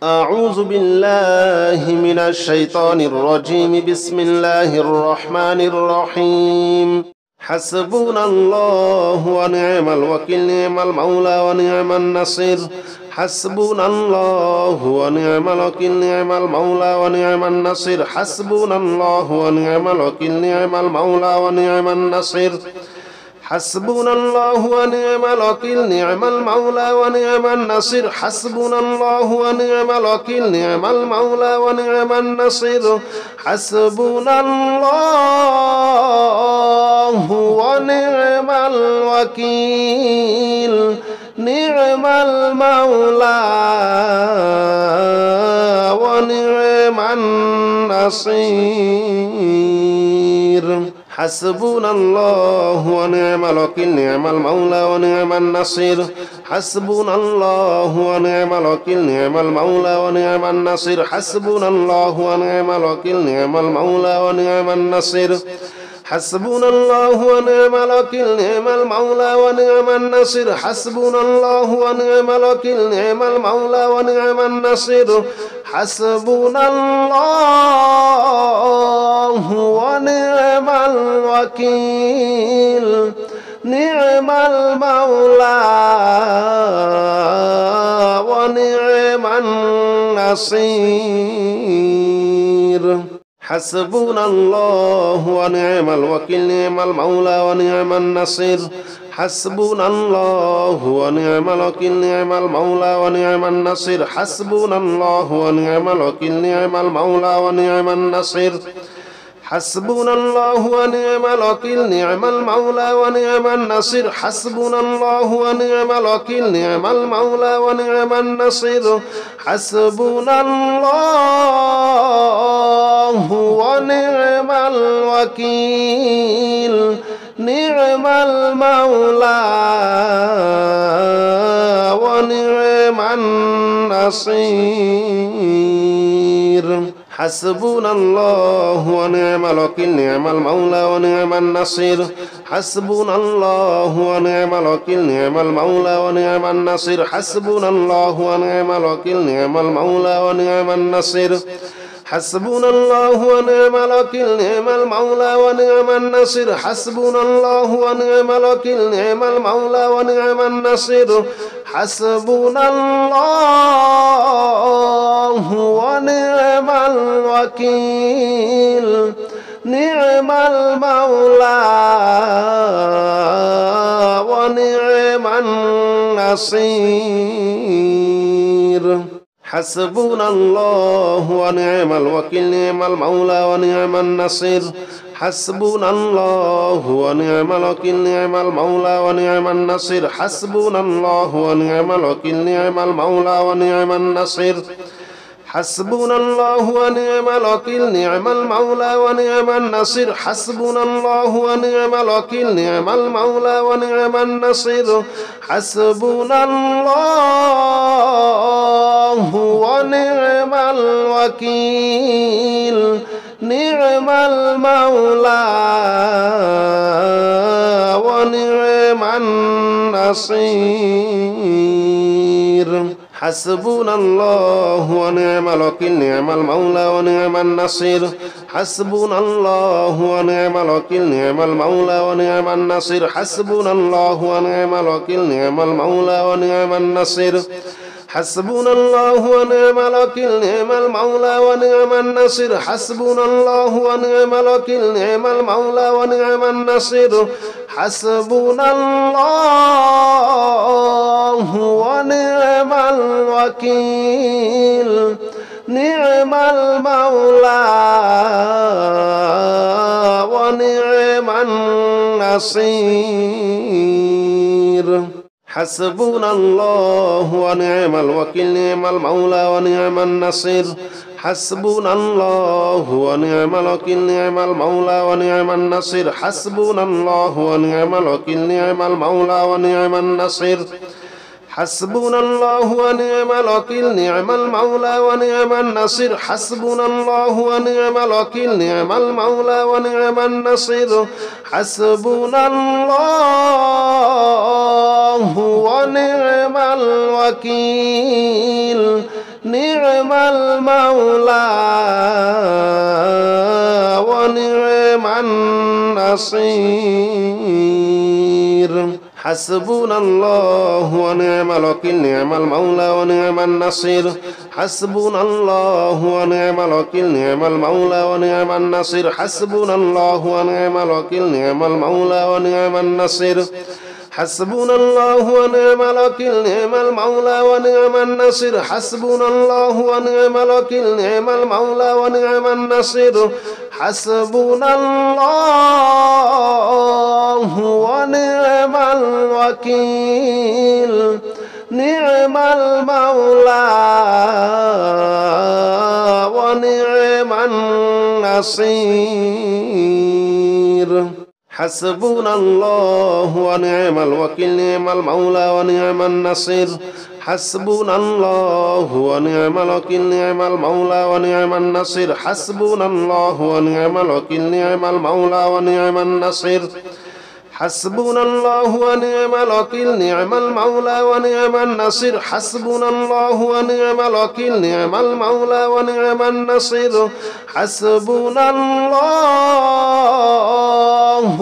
أعوذ بالله من الشيطان الرجيم. بسم الله الرحمن الرحيم. حسبنا الله ونعم الوكيل، نعم المولى ونعم النصير. حسبنا الله ونعم الوكيل، نعم المولى ونعم النصير. حسبنا الله ونعم الوكيل، نعم المولى ونعم النصير. حسبنا الله ونعم الوكيل، نعم المولى ونعم النصير. حسبنا الله ونعم الوكيل، نعم المولى ونعم النصير. حسبنا الله ونعم الوكيل، نعم المولى ونعم النصير. حسبنا الله ونعم الوكيل، نعم المولى ونعم النصير. حسبنا الله ونعم الوكيل، نعم المولى ونعم النصير. حسبنا الله ونعم الوكيل، نعم المولى ونعم النصير. حسبنا الله ونعم الوكيل، نعم المولى ونعم النصير. حسبنا الله ونعم الوكيل، نعم المولى ونعم النصير. حسبنا الله ونعم الوكيل، نعم المولى ونعم النصير. حسبنا الله ونعم الوكيل، نعم المولى ونعم النصير. حسبنا الله ونعم الوكيل، نعم المولى ونعم النصير. حسبنا الله ونعم الوكيل، نعم المولى ونعم النصير. حسبنا الله ونعم الوكيل، نعم المولى ونعم النصير. حسبنا الله ونعم الوكيل، نعم المولى ونعم النصير. حسبنا الله ونعم الوكيل، نعم المولى ونعم النصير. حسبنا الله ونعم الوكيل، نعم المولى ونعم النصير. حسبنا الله ونعم الوكيل، نعم المولى ونعم النصير. حسبنا الله ونعم الوكيل، نعم المولى ونعم النصير. حسبنا الله ونعم الوكيل، نعم المولى ونعم النصير. حسبنا الله ونعم الوكيل، نعم المولى ونعم النصير. حسبنا الله ونعم الوكيل، نعم المولى ونعم النصير. حسبنا الله ونعم الوكيل، نعم المولى ونعم النصير. حسبنا الله ونعم الوكيل، نعم المولى ونعم النصير. حسبنا الله ونعم الوكيل، نعم المولى ونعم النصير. حسبنا الله ونعم الوكيل، نعم المولى ونعم النصير. حسبنا الله ونعم الوكيل، نعم المولى ونعم النصير. حسبنا الله ونعم الوكيل، نعم المولى ونعم النصير. حسبنا الله ونعم الوكيل، نعم المولى ونعم النصير. حسبنا الله ونعم الوكيل، نعم المولى ونعم النصير. حسبنا الله ونعم الوكيل، نعم المولى ونعم النصير. حسبنا الله ونعم الوكيل، نعم المولى ونعم النصير. حسبنا الله ونعم الوكيل، نعم المولى ونعم النصير. حسبنا الله ونعم الوكيل، نعم المولى ونعم النصير. حسبنا الله ونعم الوكيل، نعم المولى ونعم النصير. حسبنا الله ونعم الوكيل، نعم المولى ونعم النصير. حسبنا الله ونعم الوكيل، نعم المولى ونعم النصير. حسبنا الله ونعم الوكيل، نعم المولى ونعم النصير. حسبنا الله ونعم الوكيل، نعم المولى ونعم النصير. حسبنا الله ونعم الوكيل، نعم المولى ونعم النصير حسبنا الله ونعم الوكيل نعم المولى ونعم النصير حسبنا الله ونعم الوكيل نعم المولى ونعم النصير حسبنا الله ونعم الوكيل نعم المولى ونعم النصير حسبنا الله ونعم الوكيل نعم المولى ونعم النصير حسبنا الله ونعم الوكيل نعم المولى ونعم النصير حسبنا الله ونعم الوكيل نعم المولى ونعم النصير حسبنا الله ونعم الوكيل نعم المولى ونعم النصير حسبنا الله ونعم الوكيل نعم المولى ونعم النصير حسبنا الله ونعم الوكيل نعم المولى ونعم النصير حسبنا الله ونعم الوكيل نعم المولى ونعم النصير حسبنا الله ونعم الوكيل نعم المولى ونعم النصير حسبنا الله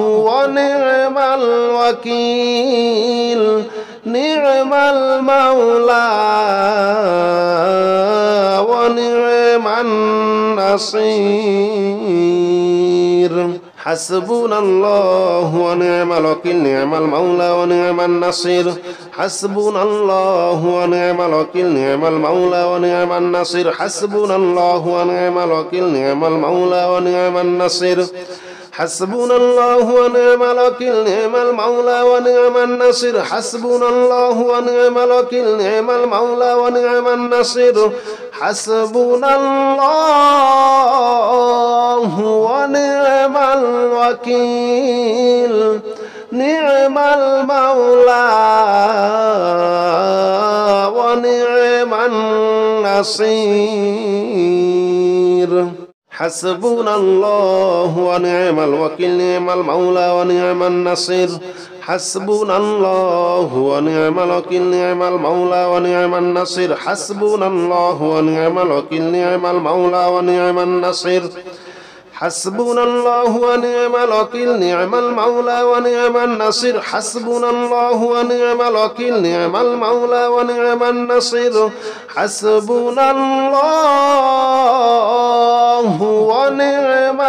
ونعم الوكيل نعم المولى ونعم النصير حسبنا الله ونعم الوكيل نعم المولى ونعم النصير حسبنا الله ونعم الوكيل نعم المولى ونعم النصير حسبنا الله ونعم الوكيل نعم المولى ونعم النصير حسبنا الله ونعم الوكيل نعم المولى ونعم النصير حسبنا الله ونعم الوكيل نعم المولى ونعم النصير حسبنا الله ونعم الوكيل نعم المولى ونعم النصير حسبنا الله ونعم الوكيل نعم المولى ونعم النصير حسبنا الله ونعم الوكيل نعم المولى ونعم النصير حسبنا الله ونعم الوكيل نعم المولى ونعم النصير حسبنا الله ونعم الوكيل نعم المولى ونعم النصير حسبنا الله ونعم الوكيل نعم المولى ونعم النصير حسبنا الله ونعم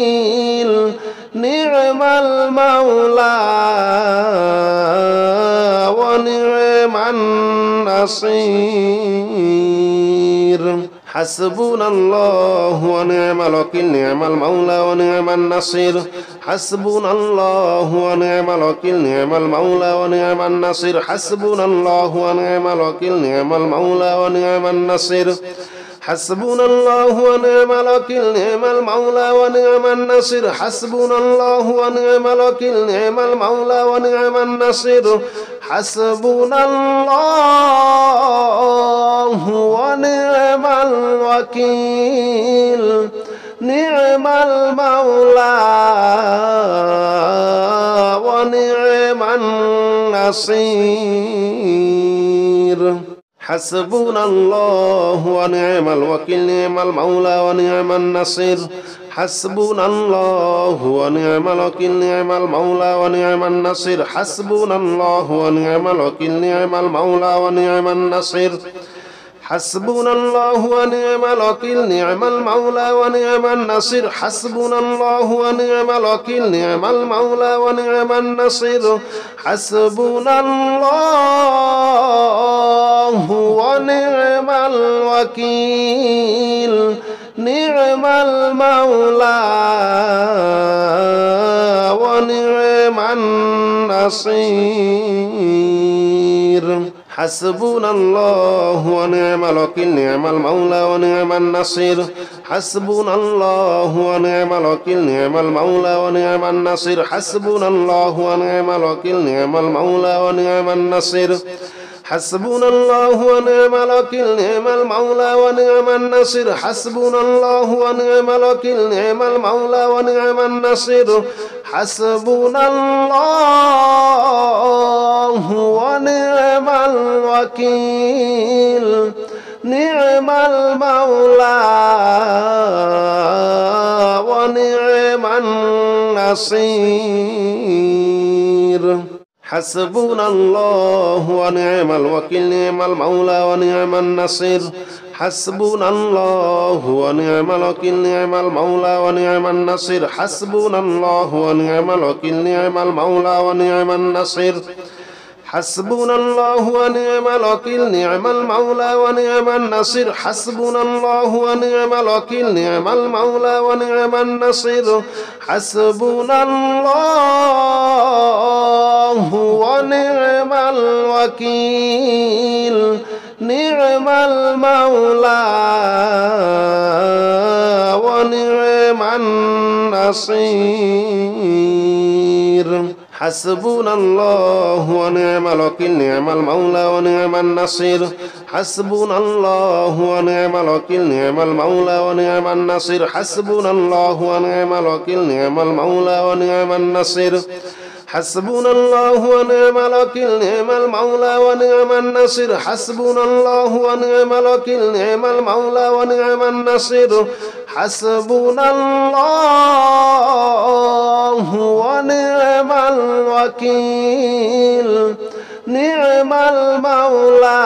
الوكيل نعم المولى ونعم النصير حسبنا الله ونعم الوكيل نعم المولى ونعم النصير حسبنا الله ونعم الوكيل نعم المولى ونعم النصير حسبنا الله ونعم الوكيل نعم المولى ونعم النصير حسبنا الله ونعم الوكيل نعم المولى ونعم النصير حسبنا الله ونعم الوكيل نعم المولى ونعم النصير حسبنا الله ونعم الوكيل نعم المولى ونعم النصير حسبنا الله ونعم الوكيل نعم المولى ونعم النصير حسبنا الله ونعم الوكيل نعم المولى ونعم النصير حسبنا الله ونعم الوكيل نعم المولى ونعم النصير حسبنا الله ونعم الوكيل نعم المولى ونعم النصير حسبنا الله ونعم الوكيل نعم المولى ونعم النصير حسبنا الله ونعم الوكيل نعم المولى ونعم النصير حسبنا الله ونعم الوكيل نعم المولى ونعم النصير حسبنا الله ونعم الوكيل نعم المولى ونعم النصير حسبنا الله ونعم الوكيل نعم المولى ونعم النصير حسبنا الله ونعم الوكيل نعم المولى ونعم النصير حسبنا الله ونعم الوكيل نعم المولى ونعم النصير حسبنا الله ونعم الوكيل نعم المولى ونعم النصير حسبنا الله ونعم الوكيل نعم المولى ونعم النصير حسبنا الله ونعم الوكيل نعم المولى ونعم النصير حسبنا الله ونعم الوكيل نعم المولى ونعم النصير حسبنا الله ونعم الوكيل نعم المولى ونعم النصير حسبنا الله ونعم الوكيل نعم المولى ونعم النصير حسبنا الله ونعم الوكيل نعم المولى ونعم النصير حسبنا الله ونعم الوكيل نعم المولى ونعم النصير حسبنا الله ونعم الوكيل نعم المولى ونعم النصير حسبنا الله ونعم الوكيل نعم المولى ونعم النصير حسبنا الله ونعم الوكيل نعم المولى ونعم النصير حسبنا الله ونعم الوكيل نعم المولى ونعم النصير حسبنا الله ونعم الوكيل نعم المولى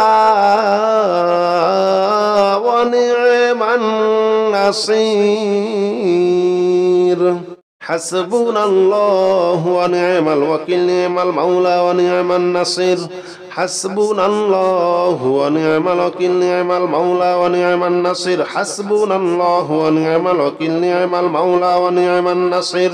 ونعم النصير حسبنا الله ونعم الوكيل نعم المولى ونعم النصير حسبنا الله ونعم الوكيل نعم المولى ونعم النصير حسبنا الله ونعم الوكيل نعم المولى ونعم النصير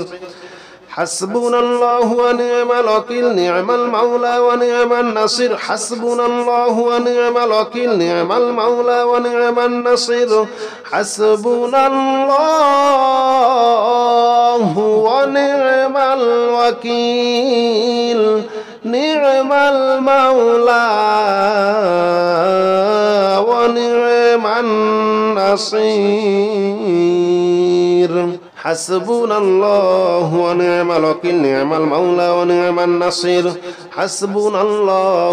حسبنا الله ونعم الوكيل نعم المولى ونعم النصير حسبنا الله ونعم الوكيل نعم المولى ونعم النصير حسبنا الله ونعم الوكيل نعم المولى ونعم النصير حسبنا الله ونعم الوكيل نعم المولى ونعم النصير حسبنا الله ونعم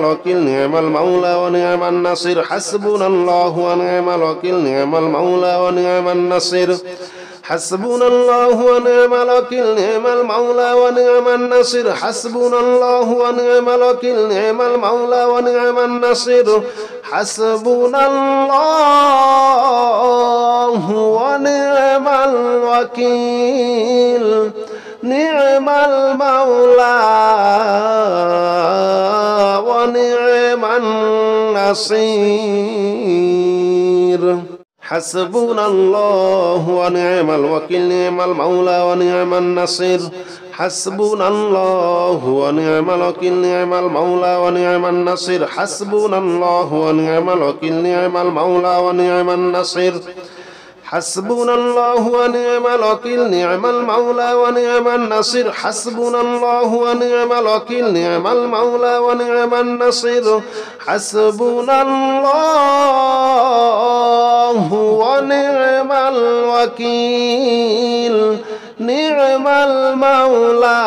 الوكيل نعم المولى ونعم النصير حسبنا الله ونعم الوكيل نعم المولى ونعم النصير حسبنا الله ونعم الوكيل نعم المولى ونعم النصير حسبنا الله ونعم الوكيل نعم المولى ونعم النصير حسبنا الله ونعم الوكيل نعم المولى ونعم النصير حسبنا الله ونعم الوكيل نعم المولى ونعم النصير حسبنا الله ونعم الوكيل نعم المولى ونعم النصير حسبنا الله ونعم الوكيل نعم المولى ونعم النصير حسبنا الله ونعم الوكيل نعم المولى ونعم النصير حسبنا الله ونعم الوكيل نعم المولى ونعم النصير حسبنا الله ونعم الوكيل نعم المولى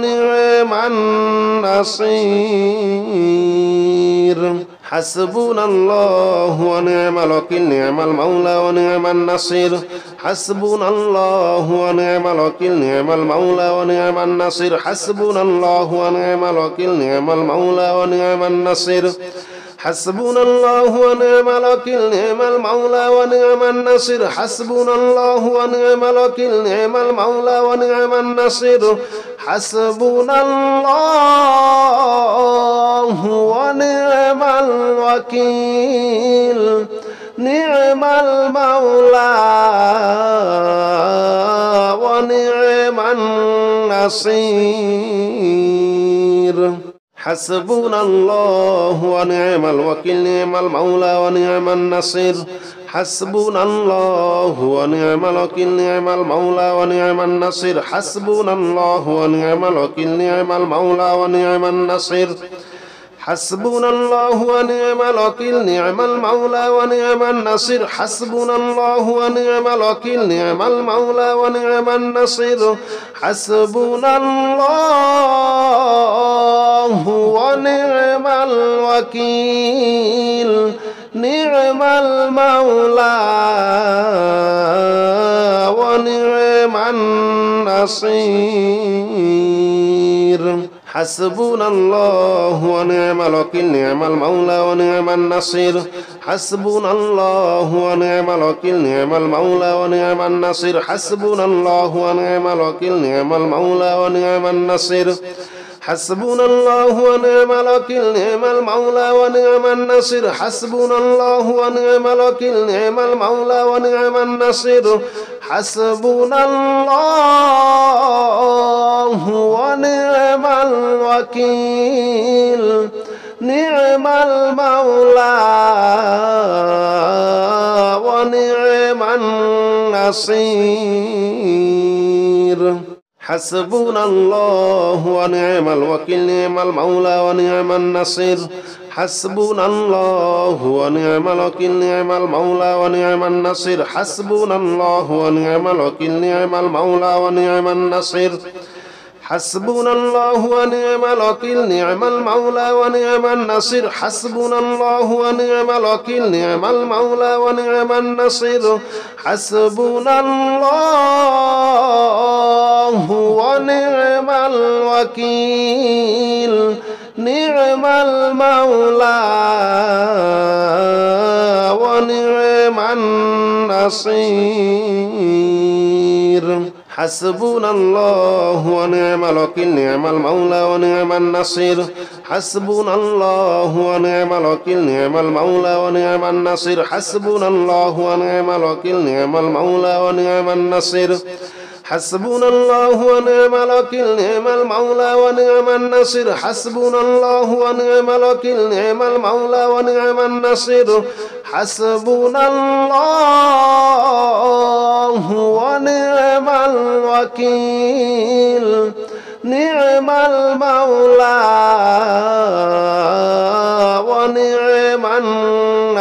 ونعم النصير حسبنا الله ونعم الوكيل نعم المولى ونعم النصير حسبنا الله ونعم الوكيل نعم المولى ونعم النصير حسبنا الله ونعم الوكيل نعم المولى ونعم النصير حسبنا الله ونعم الوكيل نعم المولى ونعم النصير حسبنا الله ونعم الوكيل نعم المولى ونعم النصير حسبنا الله ونعم الوكيل نعم المولى ونعم النصير حسبنا الله ونعم الوكيل نعم المولى ونعم النصير حسبنا الله ونعم الوكيل نعم المولى ونعم النصير حسبنا الله ونعم الوكيل نعم المولى ونعم النصير حسبنا الله ونعم الوكيل نعم المولى ونعم النصير حسبنا الله ونعم الوكيل نعم المولى ونعم النصير حسبنا الله ونعم الوكيل نعم المولى ونعم النصير حسبنا الله ونعم الوكيل نعم المولى ونعم النصير حسبنا الله ونعم الوكيل نعم المولى ونعم النصير حسبنا الله ونعم الوكيل نعم المولى ونعم النصير حسبنا الله ونعم الوكيل نعم المولى ونعم النصير حسبنا الله ونعم الوكيل نعم المولى ونعم النصير حسبنا الله ونعم الوكيل نعم المولى ونعم النصير حسبنا الله ونعم الوكيل نعم المولى ونعم النصير حسبنا الله ونعم الوكيل نعم المولى ونعم النصير حسبنا الله ونعم الوكيل نعم المولى ونعم النصير حسبنا الله ونعم الوكيل نعم المولى ونعم النصير حسبنا الله ونعم الوكيل نعم المولى ونعم النصير حسبنا الله ونعم الوكيل نعم المولى ونعم النصير حسبنا الله ونعم الوكيل نعم المولى ونعم النصير حسبنا الله ونعم الوكيل نعم المولى ونعم النصير حسبنا الله ونعم الوكيل نعم المولى ونعم النصير حسبنا الله ونعم الوكيل نعم المولى ونعم النصير حسبنا الله ونعم الوكيل نعم المولى ونعم النصير حسبنا الله ونعم الوكيل نعم المولى ونعم النصير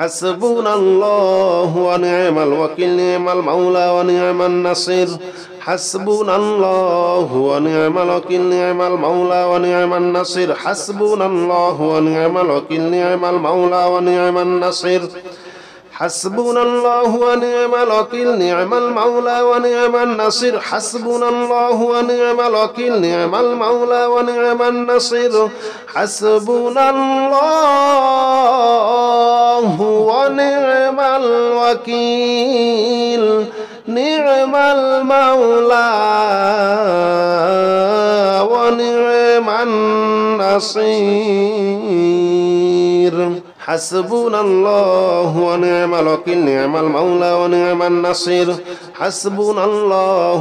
حسبنا الله ونعم الوكيل نعم المولى ونعم النصير حسبنا الله ونعم الوكيل نعم المولى ونعم النصير حسبنا الله ونعم الوكيل نعم المولى ونعم النصير حسبنا الله ونعم الوكيل نعم المولى ونعم النصير حسبنا الله ونعم الوكيل نعم المولى ونعم النصير حسبنا الله ونعم الوكيل نعم المولى ونعم النصير حسبنا الله ونعم الوكيل نعم المولى ونعم النصير حسبنا الله ونعم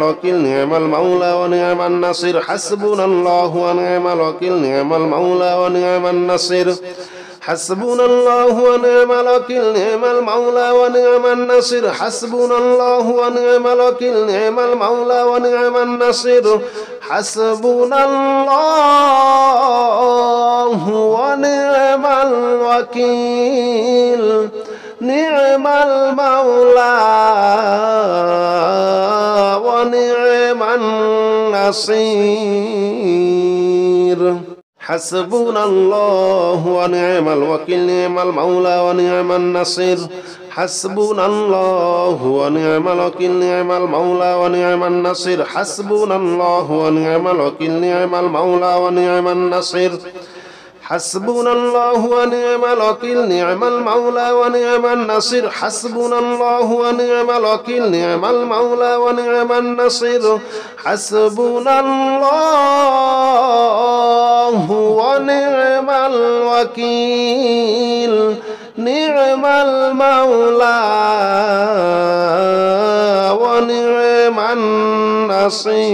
الوكيل نعم المولى ونعم النصير حسبنا الله ونعم الوكيل نعم المولى ونعم النصير حسبنا الله ونعم الوكيل نعم المولى ونعم النصير حسبنا الله ونعم الوكيل نعم المولى ونعم النصير حسبنا الله ونعم الوكيل نعم المولى ونعم النصير حسبنا الله ونعم الوكيل نعم المولى ونعم النصير حسبنا الله ونعم الوكيل نعم المولى ونعم النصير حسبنا الله ونعم الوكيل نعم المولى ونعم النصير حسبنا الله ونعم الوكيل نعم المولى ونعم النصير حسبنا الله ونعم الوكيل نعم المولى ونعم النصير حسبنا الله ونعم الوكيل نعم المولى ونعم النصير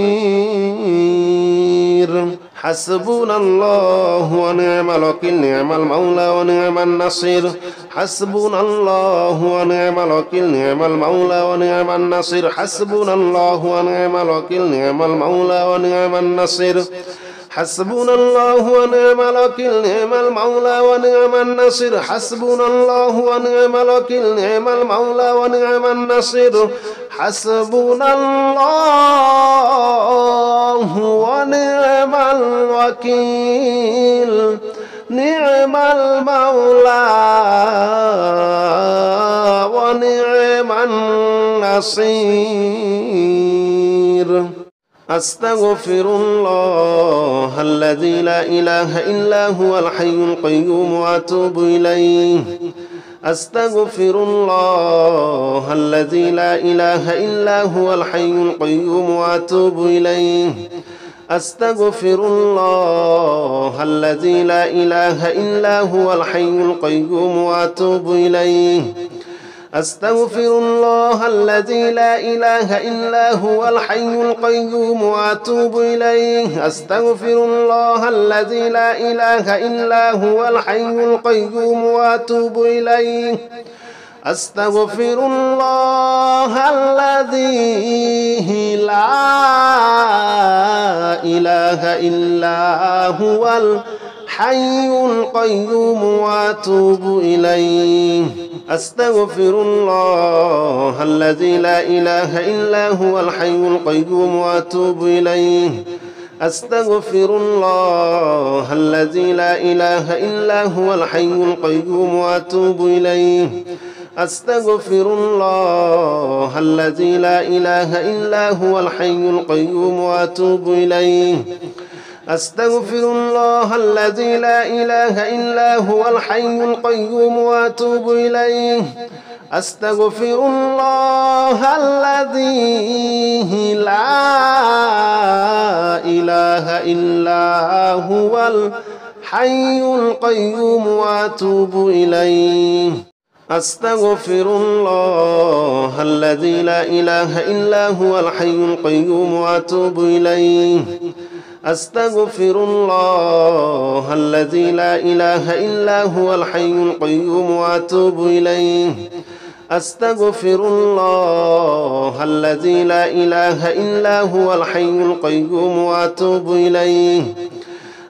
حسبنا الله ونعم الوكيل نعم المولى ونعم النصير حسبنا الله ونعم الوكيل نعم المولى ونعم النصير حسبنا الله ونعم الوكيل نعم المولى ونعم النصير حسبنا الله ونعم الوكيل نعم المولى ونعم النصير حسبنا الله ونعم الوكيل نعم المولى ونعم النصير حسبنا الله ونعم الوكيل نعم المولى ونعم النصير أستغفر الله الذي لا إله إلا هو الحي القيوم وأتوب إليه أستغفر الله الذي لا إله إلا هو الحي القيوم وأتوب إليه أستغفر الله الذي لا إله إلا هو الحي القيوم وأتوب إليه أستغفر الله الذي لا إله إلا هو الحي القيوم وأتوب إليه أستغفر الله الذي لا إله إلا هو الحي القيوم وأتوب إليه أستغفر الله الذي لا إله إلا هو الحي القيوم وأتوب إليه أستغفر الله الذي لا إله إلا هو الحي القيوم وأتوب إليه أستغفر الله الذي لا إله إلا هو الحي القيوم وأتوب إليه أستغفر الله الذي لا إله إلا هو الحي القيوم وأتوب إليه أستغفر الله الذي لا إله إلا هو الحي القيوم وأتوب إليه أستغفر الله الذي لا إله إلا هو الحي القيوم وأتوب إليه أستغفر الله الذي لا إله إلا هو الحي القيوم وأتوب إليه أستغفر الله الذي لا إله إلا هو الحي القيوم وأتوب إليه أستغفر الله الذي لا إله إلا هو الحي القيوم وأتوب إليه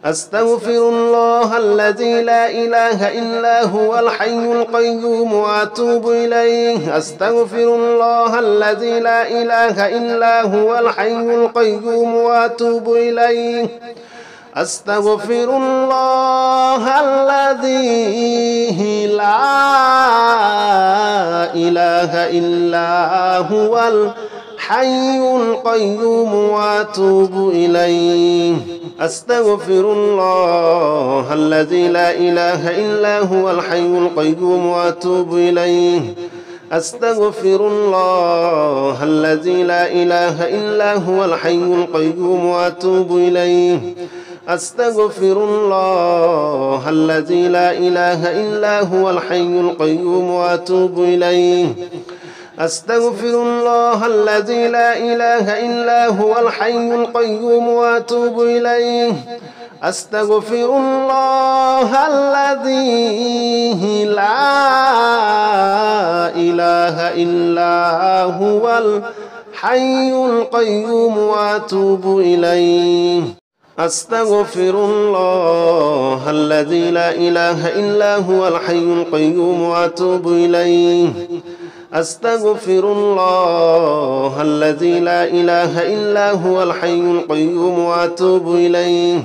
أستغفر الله الذي لا إله إلا هو الحي القيوم وأتوب إليه أستغفر الله الذي لا إله إلا هو الحي القيوم وأتوب إليه أستغفر الله الذي لا إله إلا هو الحي القيوم وأتوب إليه أستغفر الله الذي لا إله إلا هو الحي القيوم وأتوب إليه أستغفر الله الذي لا إله إلا هو الحي القيوم وأتوب إليه أستغفر الله الذي لا إله إلا هو الحي القيوم وأتوب إليه أستغفر الله الذي لا إله إلا هو الحي القيوم وأتوب إليه أستغفر الله الذي لا إله إلا هو الحي القيوم وأتوب إليه أستغفر الله الذي لا إله إلا هو الحي القيوم وأتوب إليه أستغفر الله الذي لا إله إلا هو الحي القيوم وأتوب إليه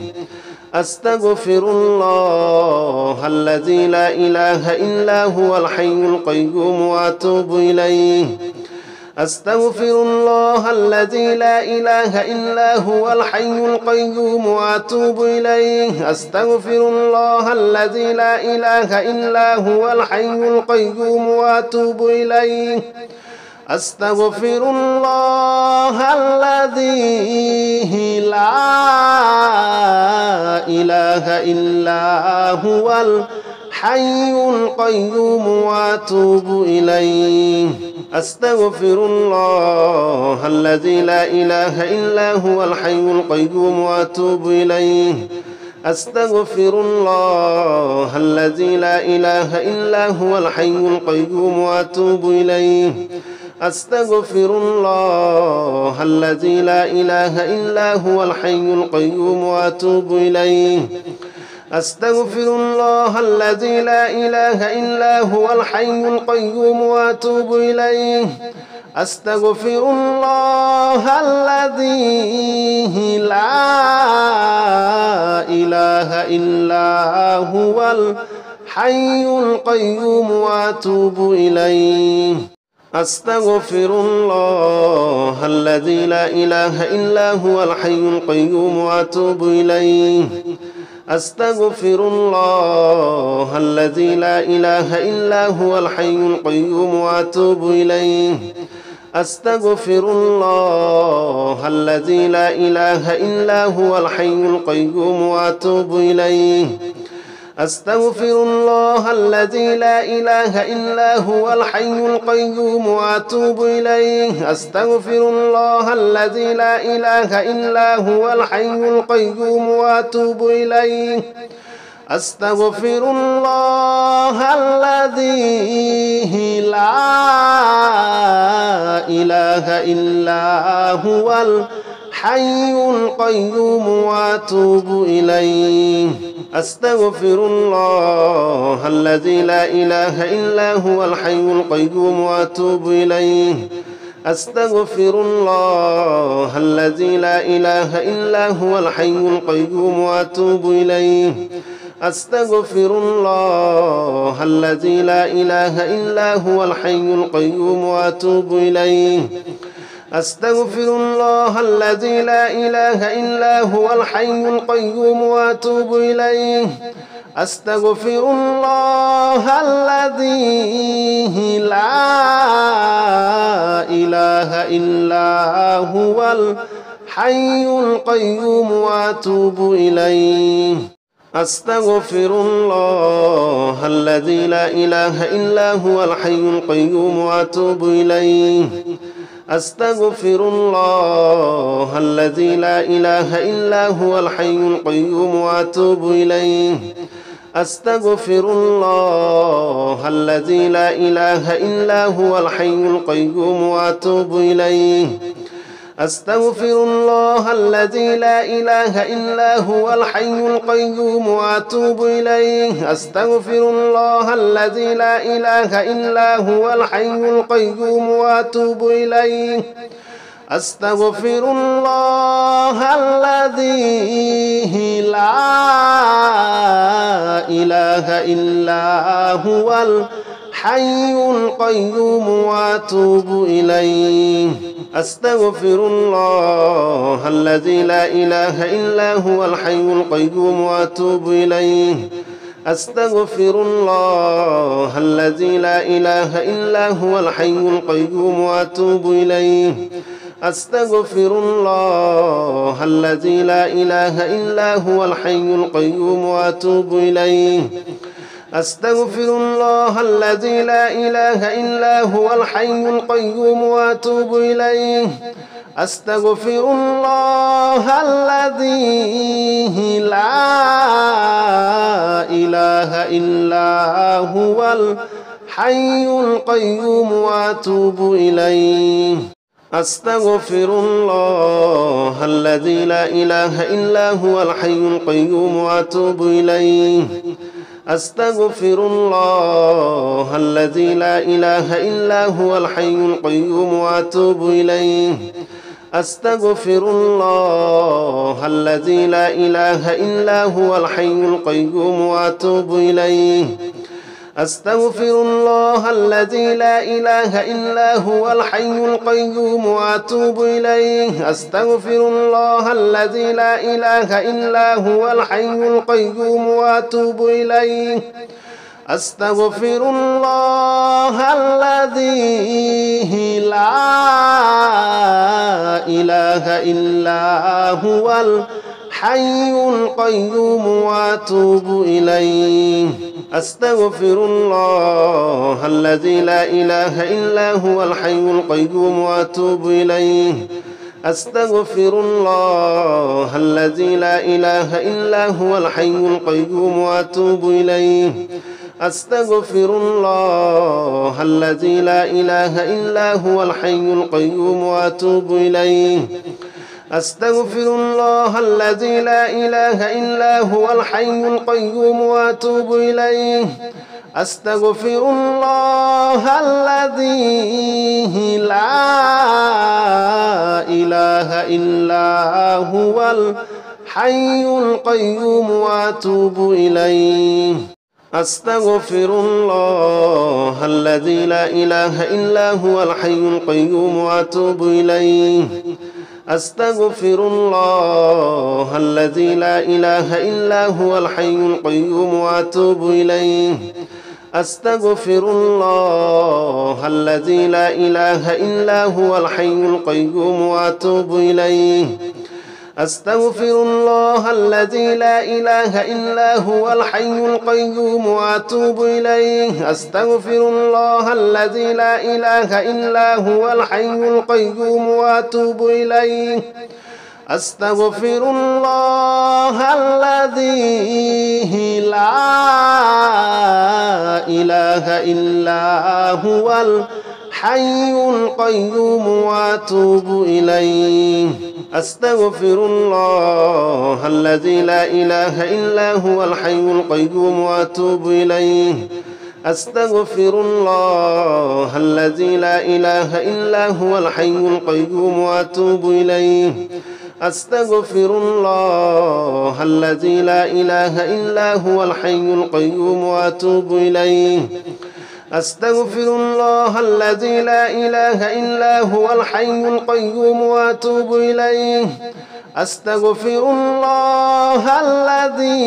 أستغفر الله الذي لا إله إلا هو الحي القيوم وأتوب إليه أستغفر الله الذي لا إله إلا هو الحي القيوم وأتوب إليه أستغفر الله الذي لا إله إلا هو الحي القيوم وأتوب إليه أستغفر الله الذي لا إله إلا هو الحي القيوم وأتوب إليه أستغفر الله الذي لا إله إلا هو الحي القيوم وأتوب إليه أستغفر الله الذي لا إله إلا هو الحي القيوم وأتوب إليه أستغفر الله الذي لا إله إلا هو الحي القيوم وأتوب إليه أستغفر الله الذي لا إله إلا هو الحي القيوم وأتوب إليه أستغفر الله الذي لا إله إلا هو الحي القيوم وأتوب إليه أستغفر الله الذي لا إله إلا هو الحي القيوم وأتوب إليه أستغفر الله الذي لا إله إلا هو الحي القيوم وأتوب إليه أستغفر الله الذي لا إله إلا هو الحي القيوم وأتوب إليه أستغفر الله الذي لا إله إلا هو الحي القيوم وأتوب إليه أستغفر الله الذي لا إله إلا هو الحي القيوم وأتوب إليه أستغفر الله الذي لا إله إلا هو الحي القيوم وأتوب إليه أستغفر الله الذي لا إله إلا هو الحي القيوم وأتوب إليه أستغفر الله الذي لا إله إلا هو الحي القيوم وأتوب إليه أستغفر الله الذي لا إله إلا هو الحي القيوم وأتوب إليه أستغفر الله الذي لا إله إلا هو الحي القيوم وأتوب إليه أستغفر الله الذي لا إله إلا هو الحي القيوم وأتوب إليه أستغفر الله الذي لا إله إلا هو الحي القيوم وأتوب إليه أستغفر الله الذي لا إله إلا هو الحي القيوم وأتوب إليه أستغفر الله الذي لا إله إلا هو الحي القيوم وأتوب إليه أستغفر الله الذي لا إله إلا هو الحي القيوم وأتوب إليه أستغفر الله الذي لا إله إلا هو الحي القيوم وأتوب إليه أستغفر الله الذي لا إله إلا هو الحي القيوم وأتوب إليه أستغفر الله الذي لا إله إلا هو الحي القيوم وأتوب إليه أستغفر الله الذي لا إله إلا هو الحي القيوم وأتوب إليه أستغفر الله الذي لا إله إلا هو الحي القيوم وأتوب إليه أستغفر الله الذي لا إله إلا هو الحي القيوم وأتوب إليه أستغفر الله الذي لا إله إلا هو الحي القيوم وأتوب إليه أستغفر الله الذي لا إله إلا هو الحي القيوم وأتوب إليه أستغفر الله الذي لا إله إلا هو الحي القيوم وأتوب إليه أستغفر الله الذي لا إله إلا هو الحي القيوم وأتوب إليه أستغفر الله الذي لا إله إلا هو الحي القيوم وأتوب إليه أستغفر الله الذي لا إله إلا هو الحي القيوم وأتوب إليه أستغفر الله الذي لا إله إلا هو الحي القيوم وأتوب إليه أستغفر الله الذي لا إله إلا هو الحي القيوم وأتوب إليه أستغفر الله الذي لا إله إلا هو الحي القيوم وأتوب إليه أستغفر الله الذي لا إله إلا هو الحي القيوم وأتوب إليه أستغفر الله الذي لا إله إلا هو الحي القيوم وأتوب إليه أستغفر الله الذي لا إله إلا هو الحي القيوم وأتوب إليه أستغفر الله الذي لا إله إلا هو الحي القيوم وأتوب إليه أستغفر الله الذي لا إله إلا هو الحي القيوم وأتوب إليه أستغفر الله الذي لا إله إلا هو الحي القيوم وأتوب إليه أستغفر الله الذي لا إله إلا هو الحي القيوم وأتوب إليه أستغفر الله الذي لا إله إلا هو الحي القيوم وأتوب إليه أستغفر الله الذي لا إله إلا هو الحي القيوم وأتوب إليه أستغفر الله الذي لا إله إلا هو الحي القيوم وأتوب إليه أستغفر الله الذي لا إله إلا هو الحي القيوم وأتوب إليه أستغفر الله الذي لا إله إلا هو الحي القيوم وأتوب إليه أستغفر الله الذي لا إله إلا هو الحي القيوم وأتوب إليه أستغفر الله الذي لا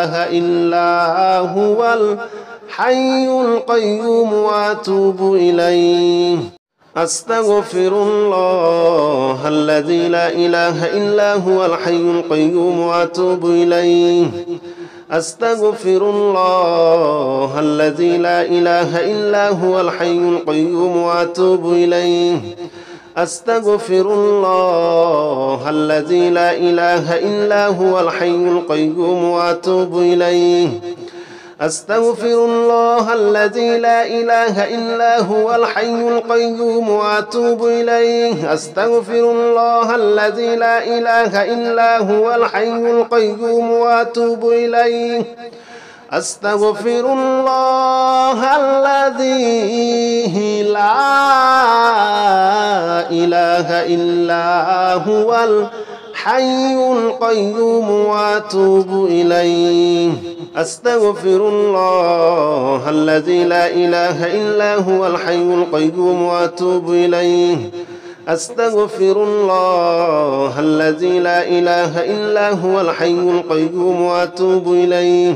إله إلا هو الحي القيوم وأتوب إليه أستغفر الله الذي لا إله إلا هو الحي القيوم وأتوب إليه أستغفر الله الذي لا إله إلا هو الحي القيوم وأتوب إليه أستغفر الله الذي لا إله إلا هو الحي القيوم وأتوب إليه أستغفر الله الذي لا إله إلا هو الحي القيوم وأتوب إليه أستغفر الله الذي لا إله إلا هو الحي القيوم وأتوب إليه أستغفر الله الذي لا إله إلا هو الحي القيوم وأتوب إليه أستغفر الله الذي لا إله إلا هو الحي القيوم وأتوب إليه أستغفر الله الذي لا إله إلا هو الحي القيوم وأتوب إليه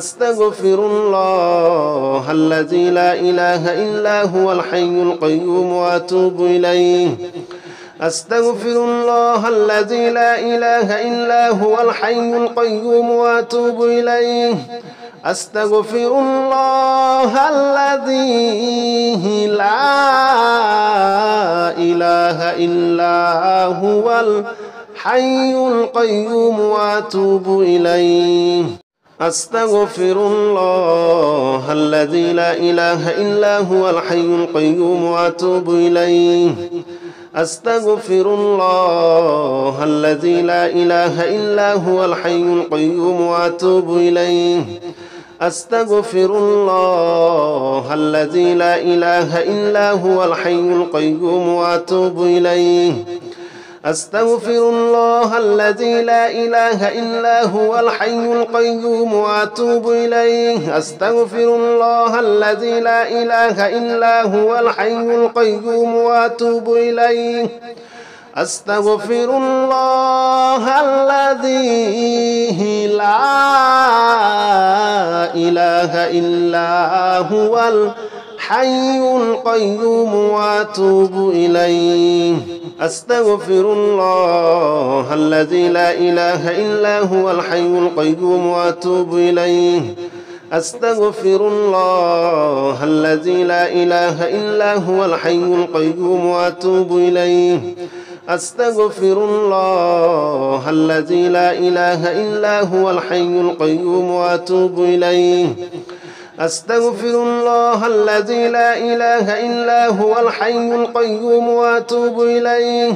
أستغفر الله الذي لا إله إلا هو الحي القيوم وأتوب إليه أستغفر الله الذي لا إله إلا هو الحي القيوم وأتوب إليه أستغفر الله الذي لا إله إلا هو الحي القيوم وأتوب إليه أستغفر الله الذي لا إله إلا هو الحي القيوم وأتوب إليه أستغفر الله الذي لا إله إلا هو الحي القيوم وأتوب إليه أستغفر الله الذي لا إله إلا هو الحي القيوم وأتوب إليه أستغفر الله الذي لا إله إلا هو الحي القيوم وأتوب إليه أستغفر الله الذي لا إله إلا هو الحي القيوم وأتوب إليه أستغفر الله الذي لا إله إلا هو الحي القيوم وأتوب إليه أستغفر الله الذي لا إله إلا هو الحي القيوم وأتوب إليه أستغفر الله الذي لا إله إلا هو الحي القيوم وأتوب إليه أستغفر الله الذي لا إله إلا هو الحي القيوم وأتوب إليه أستغفر الله الذي لا إله إلا هو الحي القيوم وأتوب إليه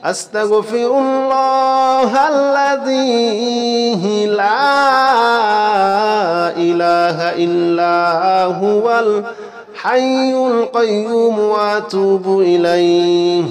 أستغفر الله الذي لا إله إلا هو الحي القيوم وأتوب إليه